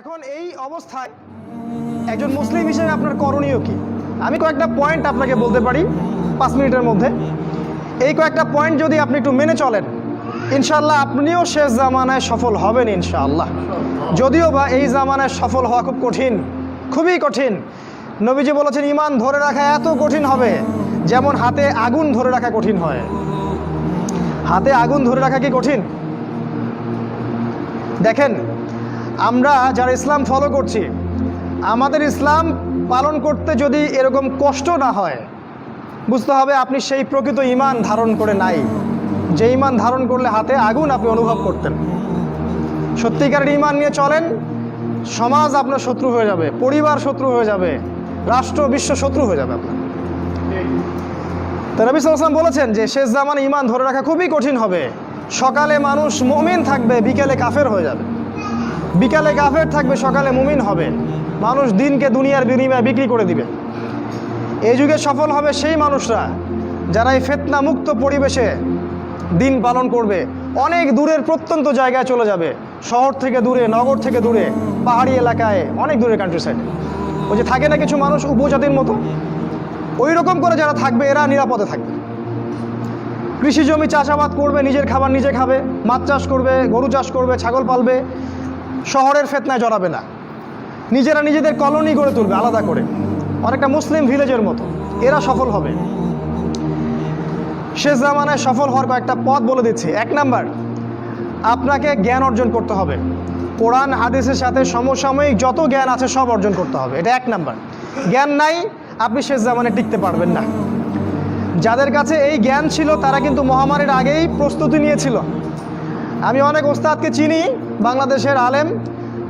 এখন এই অবস্থায় একজন মুসলিম হিসেবে আপনার করণীয় কি? আমি কয়েকটা পয়েন্ট আপনাকে বলতে পারি 5 মিনিটের মধ্যে। এই কয়েকটা পয়েন্ট যদি আপনি একটু মেনে চলেন, ইনশাআল্লাহ আপনিও শেষ জামানায় সফল হবেন ইনশাআল্লাহ। যদিও বা এই জামানায় সফল হওয়া খুব কঠিন, খুবই কঠিন। নবীজি বলেছেন ঈমান ধরে রাখা এত কঠিন হবে যেমন হাতে আগুন ধরে রাখা কঠিন হয়। হাতে আগুন ধরে রাখা কি কঠিন? দেখেন, আমরা যারা ইসলাম ফলো করছি, আমাদের ইসলাম পালন করতে যদি এরকম কষ্ট না হয়, বুঝতে হবে আপনি সেই প্রকৃত ঈমান ধারণ করে নাই, যে ঈমান ধারণ করলে হাতে আগুন আপনি অনুভব করতেন। সত্যিকারের ঈমান নিয়ে চলেন, সমাজ আপনার শত্রু হয়ে যাবে, পরিবার শত্রু হয়ে যাবে, রাষ্ট্র বিশ্ব শত্রু হয়ে যাবে আপনার। তো নবী সাল্লাল্লাহু আলাইহি ওয়াসাল্লাম বলেছেন যে শেষ জামানে ঈমান ধরে রাখা খুবই কঠিন হবে। সকালে মানুষ মুমিন থাকবে, বিকেলে কাফের হয়ে যাবে। বিকালে কাফের থাকবে, সকালে মুমিন হবে। মানুষ দিনকে দুনিয়ার বিনিময়ে বিক্রি করে দিবে। এই যুগে সফল হবে সেই মানুষরা যারা এই ফিতনা মুক্ত পরিবেশে দিন পালন করবে। অনেক দূরের প্রত্যন্ত জায়গায় চলে যাবে, শহর থেকে দূরে, নগর থেকে দূরে, পাহাড়ি এলাকায়, অনেক দূরে, কান্ট্রি সাইডে। ওই যে থাকে না কিছু মানুষ উপজাতির মতো, ওই রকম করে যারা থাকবে এরা নিরাপদে থাকবে। কৃষি জমি চাষাবাদ করবে, নিজের খাবার নিজে খাবে, মাছ চাষ করবে, গরু চাষ করবে, ছাগল পালবে, শহরের ফিতনায় জড়াবে না। নিজেরা নিজেদের কলোনি গড়ে তুলবে আলাদা করে, অনেকটা মুসলিম ভিলেজের মতো। এরা সফল হবে। শেষ জামানায় সফল হওয়ার কয়েকটা পথ বলে দিচ্ছি। 1 নাম্বার, আপনাকে জ্ঞান অর্জন করতে হবে। কোরআন হাদিসের সাথে সমসাময়িক যত জ্ঞান আছে সব অর্জন করতে হবে, এটা 1 নাম্বার। জ্ঞান নাই, আপনি শেষ জামানায় টিকতে পারবেন না। যাদের কাছে এই জ্ঞান ছিল তারা কিন্তু মহামারীর আগেই প্রস্তুতি নিয়েছিল। আমি অনেক ওস্তাদকে চিনি, বাংলাদেশের আলেম,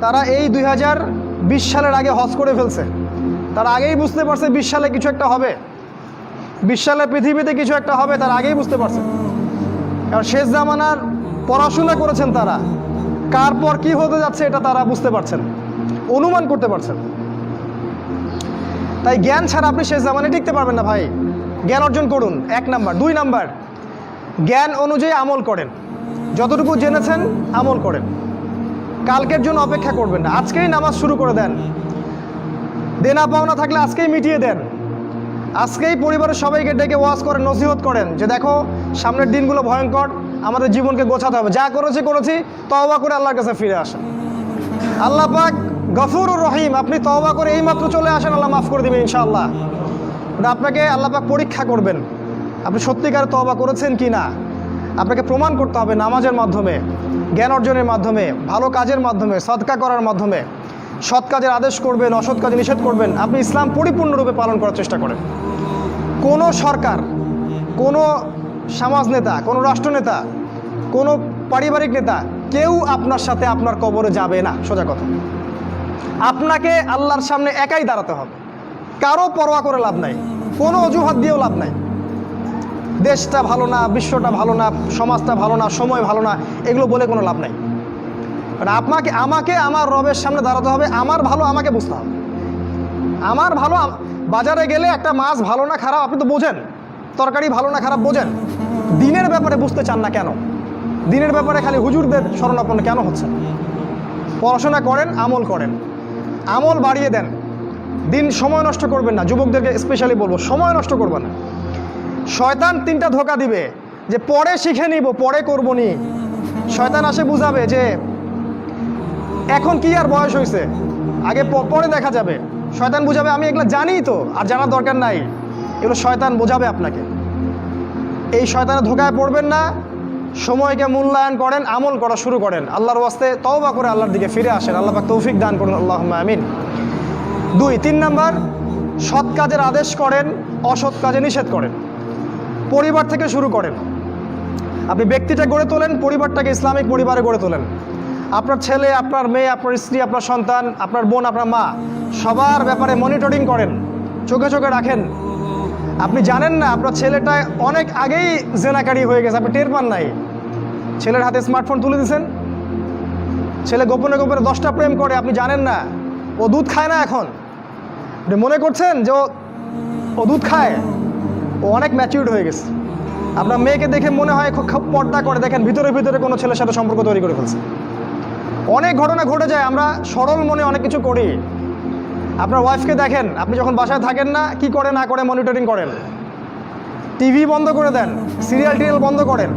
তারা এই 2020 সালের আগে হজ করে ফেলছে। তারা আগেই বুঝতে পারছে 20 সালে কিছু একটা হবে, 20 সালে পৃথিবীতে কিছু একটা হবে, তারা আগেই বুঝতে পারছে। কারণ শেষ জামানার পড়াশোনা করেছেন তারা, কার পর কি হতে যাচ্ছে এটা তারা বুঝতে পারছেন, অনুমান করতে পারছেন। তাই জ্ঞান ছাড়া আপনি শেষ জামানায় টিকতে পারবেন না ভাই। জ্ঞান অর্জন করুন, 1 নাম্বার। 2 নাম্বার, জ্ঞান অনুযায়ী আমল করেন। যতটুকু জেনেছেন আমল করেন। কালকের জন্য অপেক্ষা করবেন না, আজকেই নামাজ শুরু করে দেন। দেনা পাওনা থাকলে আজকেই মিটিয়ে দেন। আজকেই পরিবারের সবাইকে ডেকে ওয়াজ করেন, নসিহত করেন যে দেখো সামনের দিনগুলো ভয়ঙ্কর, আমাদের জীবনকে গোছাতে হবে, যা করেছি তওবা করে আল্লাহর কাছে ফিরে আসেন। আল্লাহ পাক গফুরুর রহিম, আপনি তওবা করে এইমাত্র চলে আসেন, আল্লাহ মাফ করে দেবে ইনশাআল্লাহ। আপনাকে আল্লাহ পাক পরীক্ষা করবেন আপনি সত্যিকার তওবা করেছেন কি না। আপনাকে প্রমাণ করতে হবে নামাজের মাধ্যমে, জ্ঞান অর্জনের মাধ্যমে, ভালো কাজের মাধ্যমে, সদকা করার মাধ্যমে। সৎ কাজের আদেশ করবেন, অসৎ কাজে নিষেধ করবেন। আপনি ইসলাম পরিপূর্ণরূপে পালন করার চেষ্টা করেন। কোনো সরকার, কোনো সমাজ নেতা, কোনো রাষ্ট্রনেতা, কোনো পারিবারিক নেতা, কেউ আপনার সাথে আপনার কবরে যাবে না। সোজা কথা, আপনাকে আল্লাহর সামনে একাই দাঁড়াতে হবে। কারো পরোয়া করে লাভ নাই, কোনো অজুহাত দিয়েও লাভ নাই। দেশটা ভালো না, বিশ্বটা ভালো না, সমাজটা ভালো না, সময় ভালো না, এগুলো বলে কোনো লাভ নাই। মানে আমাকে আমার রবের সামনে দাঁড়াতে হবে। আমার ভালো আমাকে বুঝতে হবে। আমার ভালো, বাজারে গেলে একটা মাছ ভালো না খারাপ আপনি তো বোঝেন, তরকারি ভালো না খারাপ বোঝেন। দিনের ব্যাপারে বুঝতে চান না কেন? দিনের ব্যাপারে খালি হুজুরদের শরণাপন্ন কেন হচ্ছে? পড়াশোনা করেন, আমল করেন, আমল বাড়িয়ে দেন। দিন সময় নষ্ট করবেন না। যুবকদেরকে স্পেশালি বলবো, সময় নষ্ট করবেন না। শয়তান 3টা ধোঁকা দিবে যে পরে শিখে নিব, পরে করবো নি। শয়তান আসে বুঝাবে যে এখন কি আর বয়স হয়েছে, আগে পরে দেখা যাবে। শয়তান বুঝাবে আমি এগুলো জানি তো, আর জানার দরকার নাই। এগুলো শয়তান বোঝাবে আপনাকে। এই শয়তানের ধোঁকায় পড়বেন না। সময়কে মূল্যায়ন করেন, আমল করা শুরু করেন। আল্লাহর ওয়াস্তে তওবা করে আল্লাহর দিকে ফিরে আসেন। আল্লাহ পাক তৌফিক দান করুন, আল্লাহুম্মা আমিন। 3 নাম্বার, সৎ কাজের আদেশ করেন, অসৎ কাজে নিষেধ করেন। পরিবার থেকে শুরু করেন। আপনি ব্যক্তিটা গড়ে তোলেন, পরিবারটাকে ইসলামিক পরিবারে গড়ে তোলেন। আপনার ছেলে, আপনার মেয়ে, আপনার স্ত্রী, আপনার সন্তান, আপনার বোন, আপনার মা, সবার ব্যাপারে মনিটরিং করেন, চোখে চোখে রাখেন। আপনি জানেন না আপনার ছেলেটা অনেক আগেই জেনাকারী হয়ে গেছে, আপনি টের পান নাই। ছেলের হাতে স্মার্টফোন তুলে দিয়েছেন, ছেলে গোপনে গোপনে 10টা প্রেম করে, আপনি জানেন না। ও দুধ খায় না এখন, আপনি মনে করছেন যে ও দুধ খায়। ও অনেক ম্যাচিউরড হয়ে গেছে। আপনার মেয়েকে দেখে মনে হয় খুব পর্দা করে, দেখেন ভিতরে ভিতরে কোনো ছেলের সাথে সম্পর্ক তৈরি করে ফেলছে। অনেক ঘটনা ঘটে যায়, আমরা সরল মনে অনেক কিছু করি। আপনার ওয়াইফকে দেখেন, আপনি যখন বাসায় থাকেন না কি করে না করে মনিটরিং করেন, টিভি বন্ধ করে দেন, সিরিয়াল টিরিয়াল বন্ধ করেন।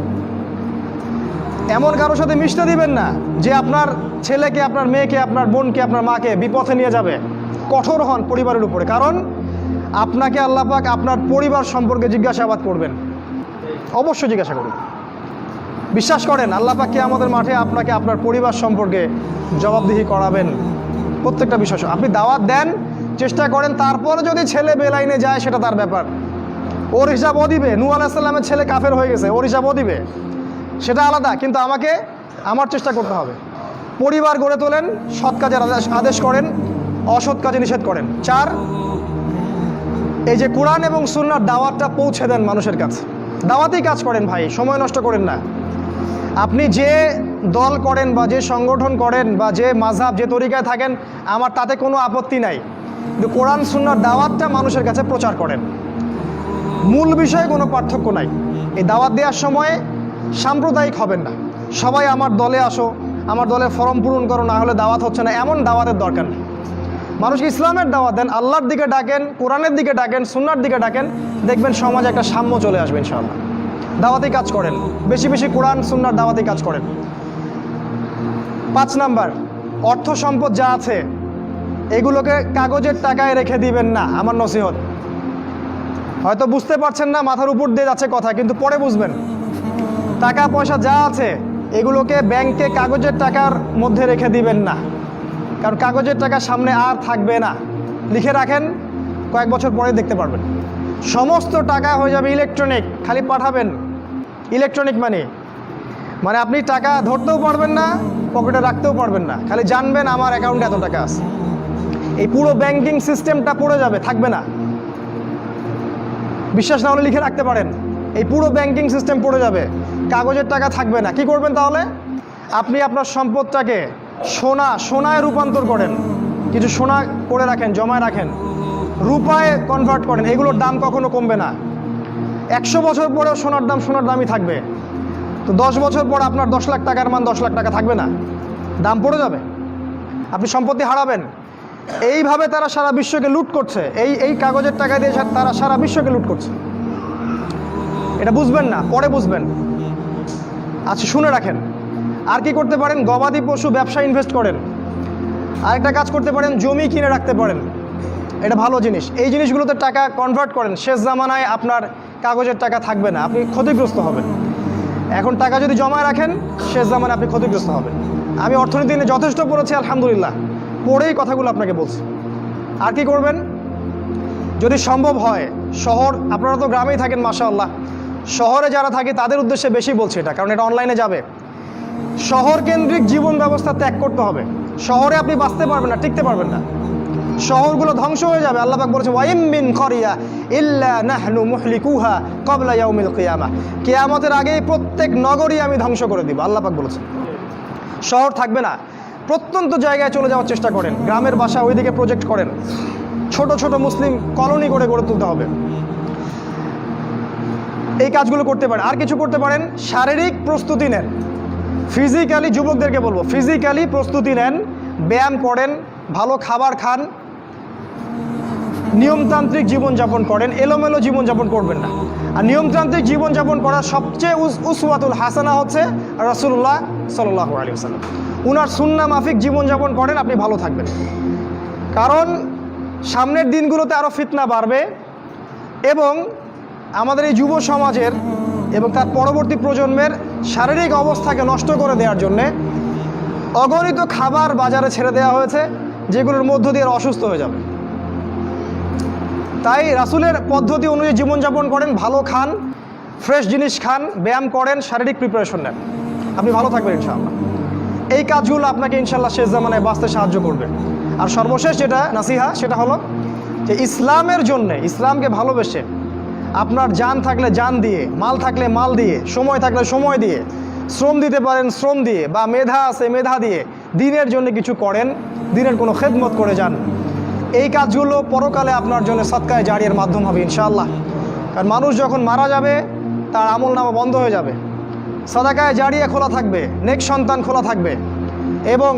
এমন কারোর সাথে মিশতে দিবেন না যে আপনার ছেলেকে, আপনার মেয়েকে, আপনার বোনকে, আপনার মাকে বিপথে নিয়ে যাবে। কঠোর হন পরিবারের উপরে, কারণ আপনাকে আল্লাহ পাক আপনার পরিবার সম্পর্কে জিজ্ঞাসাবাদ করবেন, অবশ্যই জিজ্ঞাসা করবেন। বিশ্বাস করেন আল্লাহ পাক কিয়ামতের মাঠে আপনাকে আপনার পরিবার সম্পর্কে জবাবদিহি করাবেন প্রত্যেকটা বিষয়। আপনি দাওয়াত দেন, চেষ্টা করেন, তারপরে যদি ছেলে বেলাইনে যায় সেটা তার ব্যাপার, ওর হিসাব ও দিবে। নূহ আলাইহিস সালামের ছেলে কাফের হয়ে গেছে, ওর হিসাব ও দিবে, সেটা আলাদা। কিন্তু আমাকে আমার চেষ্টা করতে হবে। পরিবার গড়ে তোলেন, সৎ কাজের আদেশ করেন, অসৎ কাজে নিষেধ করেন। 4, এই যে কোরআন এবং সুন্নাহর দাওয়াতটা পৌঁছে দেন মানুষের কাছে। দাওয়াতেই কাজ করেন ভাই, সময় নষ্ট করেন না। আপনি যে দল করেন বা যে সংগঠন করেন বা যে মাযহাব, যে তরিকায় থাকেন, আমার তাতে কোনো আপত্তি নাই, কিন্তু কোরআন সুন্নাহর দাওয়াতটা মানুষের কাছে প্রচার করেন। মূল বিষয়ে কোনো পার্থক্য নাই। এই দাওয়াত দেওয়ার সময় সাম্প্রদায়িক হবেন না, সবাই আমার দলে আসো, আমার দলে ফর্ম পূরণ করো, না হলে দাওয়াত হচ্ছে না, এমন দাওয়াতের দরকার নেই। মানুষকে ইসলামের দাওয়াত দেন, আল্লাহর দিকে ডাকেন, কোরআনের দিকে ডাকেন, সুন্নাহর দিকে ডাকেন, দেখবেন সমাজে একটা সাম্য চলে আসবে ইনশাআল্লাহ। দাওয়াতেই কাজ করেন, বেশি বেশি কোরআন সুন্নাহর দাওয়াতেই কাজ করেন। 5 নাম্বার, অর্থ সম্পদ যা আছে এগুলোকে কাগজের টাকায় রেখে দিবেন না, আমার নসিহত। হয়তো বুঝতে পারছেন না, মাথার উপর দিয়ে যাচ্ছে কথা, কিন্তু পরে বুঝবেন। টাকা পয়সা যা আছে এগুলোকে ব্যাংকে কাগজের টাকার মধ্যে রেখে দিবেন না, কারণ কাগজের টাকা সামনে আর থাকবে না। লিখে রাখেন, কয়েক বছর পরে দেখতে পারবেন সমস্ত টাকা হয়ে যাবে ইলেকট্রনিক। খালি পাঠাবেন, ইলেকট্রনিক মানে আপনি টাকা ধরতেও পারবেন না, পকেটে রাখতেও পারবেন না, খালি জানবেন আমার অ্যাকাউন্টে এত টাকা আছে। এই পুরো ব্যাংকিং সিস্টেমটা পড়ে যাবে, থাকবে না। বিশ্বাস না হলে লিখে রাখতে পারেন, এই পুরো ব্যাংকিং সিস্টেম পড়ে যাবে, কাগজের টাকা থাকবে না। কি করবেন তাহলে? আপনি আপনার সম্পদটাকে সোনায় রূপান্তর করেন, কিছু সোনা করে রাখেন, জমায় রাখেন, রূপায় কনভার্ট করেন। এগুলোর দাম কখনো কমবে না। 100 বছর পরেও সোনার দামই থাকবে। তো 10 বছর পর আপনার 10 লাখ টাকার মান 10 লাখ টাকা থাকবে না, দাম পড়ে যাবে, আপনি সম্পত্তি হারাবেন। এইভাবে তারা সারা বিশ্বকে লুট করছে, এই কাগজের টাকা দিয়ে তারা সারা বিশ্বকে লুট করছে। এটা বুঝবেন না, পরে বুঝবেন। আচ্ছা, শুনে রাখেন। আর কি করতে পারেন? গবাদি পশু ব্যবসা ইনভেস্ট করেন। আরেকটা কাজ করতে পারেন, জমি কিনে রাখতে পারেন, এটা ভালো জিনিস। এই জিনিসগুলোতে টাকা কনভার্ট করেন। শেষ জামানায় আপনার কাগজের টাকা থাকবে না, আপনি ক্ষতিগ্রস্ত হবেন। এখন টাকা যদি জমায় রাখেন, শেষ জামানায় আপনি ক্ষতিগ্রস্ত হবেন। আমি অর্থনীতি নিয়ে যথেষ্ট পড়েছি আলহামদুলিল্লাহ, পড়েই কথাগুলো আপনাকে বলছি। আর কি করবেন? যদি সম্ভব হয়, শহর, আপনারা তো গ্রামেই থাকেন মাশাআল্লাহ, শহরে যারা থাকে তাদের উদ্দেশ্যে বেশি বলছি এটা, কারণ এটা অনলাইনে যাবে। শহর কেন্দ্রিক জীবন ব্যবস্থা ত্যাগ করতে হবে। শহরে আপনি বাঁচতে পারবেন না, টিকতে পারবেন না, শহরগুলো ধ্বংস হয়ে যাবে। আল্লাহ পাক বলেছে, ওয়াইম মিন ক্বরিয়া ইল্লা নাহনু মুহলিকুহা ক্বাবলা ইয়াউমিল কিয়ামাহ, কিয়ামতের আগেই প্রত্যেক নগরী আমি ধ্বংস করে দিব, আল্লাহ পাক বলেছেন। শহর থাকবে না, প্রত্যন্ত জায়গায় চলে যাওয়ার চেষ্টা করেন, গ্রামের বাসা ওইদিকে প্রজেক্ট করেন, ছোট ছোট মুসলিম কলোনি করে গড়ে তুলতে হবে। এই কাজগুলো করতে পারেন। আর কিছু করতে পারেন, শারীরিক প্রস্তুতি নেন। ফিজিক্যালি, যুবকদেরকে বলবো, ফিজিক্যালি প্রস্তুতি নেন, ব্যায়াম করেন, ভালো খাবার খান, নিয়মতান্ত্রিক জীবনযাপন করেন, এলোমেলো জীবনযাপন করবেন না। আর নিয়মতান্ত্রিক জীবনযাপন করার সবচেয়ে উসওয়াতুল হাসানা হচ্ছে রাসূলুল্লাহ সাল্লাল্লাহু আলাইহি ওয়াসাল্লাম। উনার সুন্নাহ মাফিক জীবনযাপন করেন, আপনি ভালো থাকবেন। কারণ সামনের দিনগুলোতে আরও ফিতনা বাড়বে, এবং আমাদের এই যুব সমাজের এবং তার পরবর্তী প্রজন্মের শারীরিক অবস্থাকে নষ্ট করে দেওয়ার জন্যে অগণিত খাবার বাজারে ছেড়ে দেওয়া হয়েছে, যেগুলোর মধ্য দিয়ে অসুস্থ হয়ে যাবে। তাই রাসূলের পদ্ধতি অনুযায়ী জীবনযাপন করেন, ভালো খান, ফ্রেশ জিনিস খান, ব্যায়াম করেন, শারীরিক প্রিপারেশন নেন, আপনি ভালো থাকবেন ইনশাআল্লাহ। এই কাজগুলো আপনাকে ইনশাআল্লাহ শেষ জামানায় বাঁচতে সাহায্য করবে। আর সর্বশেষ যেটা নাসিহা, সেটা হলো যে ইসলামের জন্যে, ইসলামকে ভালোবেসে, আপনার জান থাকলে জান দিয়ে, মাল থাকলে মাল দিয়ে, সময় থাকলে সময় দিয়ে, শ্রম দিতে পারেন শ্রম দিয়ে, বা মেধা আছে মেধা দিয়ে দিনের জন্য কিছু করেন, দিনের কোনো খেদমত করে যান। এই কাজগুলো পরকালে আপনার জন্য সদকায়ে জারিয়ার মাধ্যম হবে ইনশাআল্লাহ। কারণ মানুষ যখন মারা যাবে, তার আমলনামা বন্ধ হয়ে যাবে, সাদাকায়ে জারিয়া খোলা থাকবে, নেক সন্তান খোলা থাকবে। এবং